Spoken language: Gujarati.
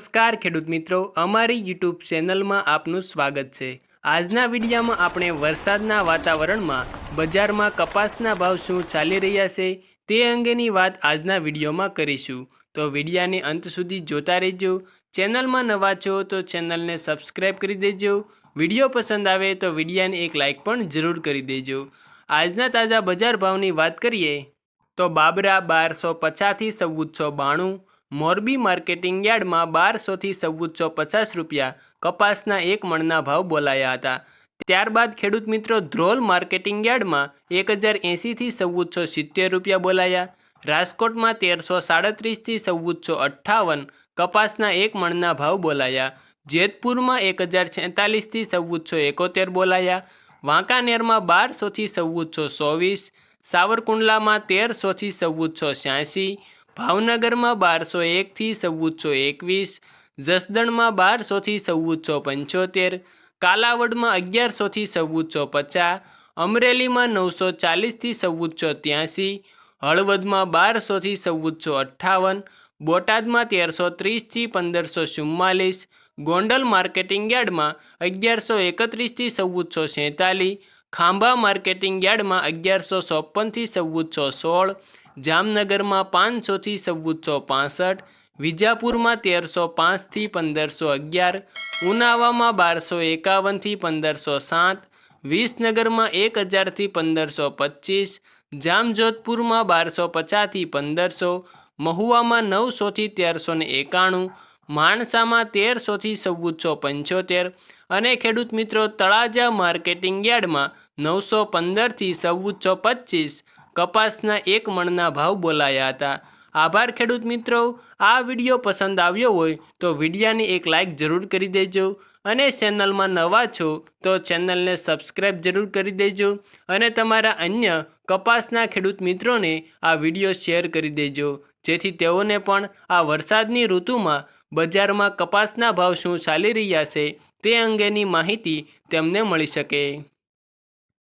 નમસ્કાર ખેડૂત મિત્રો, અમારી યુટ્યુબ ચેનલમાં આપનું સ્વાગત છે। આજના વિડીયોમાં આપણે વરસાદના વાતાવરણમાં બજારમાં કપાસના ભાવ શું ચાલી રહ્યા છે તે અંગેની વાત આજના વિડીયોમાં કરીશું। તો વિડીયાને અંત સુધી જોતા રહેજો। ચેનલમાં નવા છો તો ચેનલને સબસ્ક્રાઈબ કરી દેજો। વિડીયો પસંદ આવે તો વિડીયાને એક લાઇક પણ જરૂર કરી દેજો। આજના તાજા બજાર ભાવની વાત કરીએ તો બાબરા 1250 થી 1492, મોરબી માર્કેટિંગ યાર્ડમાં 1200 થી 1450 રૂપિયા કપાસના એક મણના ભાવ બોલાયા હતા। ત્યારબાદ ખેડૂત મિત્રો ધ્રોલ માર્કેટિંગ યાર્ડમાં 1080 થી 1470 રૂપિયા બોલાયા। રાજકોટમાં 1337 થી 1458 કપાસના એક મણના ભાવ બોલાયા। જેતપુરમાં 1046 થી 1471 બોલાયા। વાંકાનેરમાં 1200 થી 1424, સાવરકુંડલામાં 1300 થી 1486, ભાવનગરમાં 1201 થી 1421, જસદણમાં 1200 થી 1475, કાલાવડમાં 1100 થી 1450, અમરેલીમાં 940 થી 1483, હળવદમાં 1200 થી 1458, બોટાદમાં 1330 થી 1544, ગોંડલ માર્કેટિંગ યાર્ડમાં 1131 થી 1447, ખાંભા માર્કેટિંગ યાર્ડમાં 1154 થી 1416, જામનગરમાં 500 થી 1465, વિજાપુરમાં 1305 થી 1511, ઉનાવામાં 1251 થી 1507, વિસનગરમાં 1000 થી 1525, જામજોધપુરમાં 1250 થી 1500, મહુવામાં 900 થી 1391, માણસામાં 1300 થી 1475 અને ખેડૂત મિત્રો તળાજા માર્કેટિંગ યાર્ડમાં 915 થી 1425 કપાસના એક મણના ભાવ બોલાયા હતા। આભાર ખેડૂત મિત્રો। આ વિડીયો પસંદ આવ્યો હોય તો વિડીયાને એક લાઇક જરૂર કરી દેજો અને ચેનલમાં નવા છો તો ચેનલને સબસ્ક્રાઈબ જરૂર કરી દેજો અને તમારા અન્ય કપાસના ખેડૂત મિત્રોને આ વિડીયો શેર કરી દેજો જેથી તેઓને પણ આ વરસાદની ઋતુમાં બજારમાં કપાસના ભાવ શું ચાલી રહ્યા છે તે અંગેની માહિતી તેમને મળી શકે।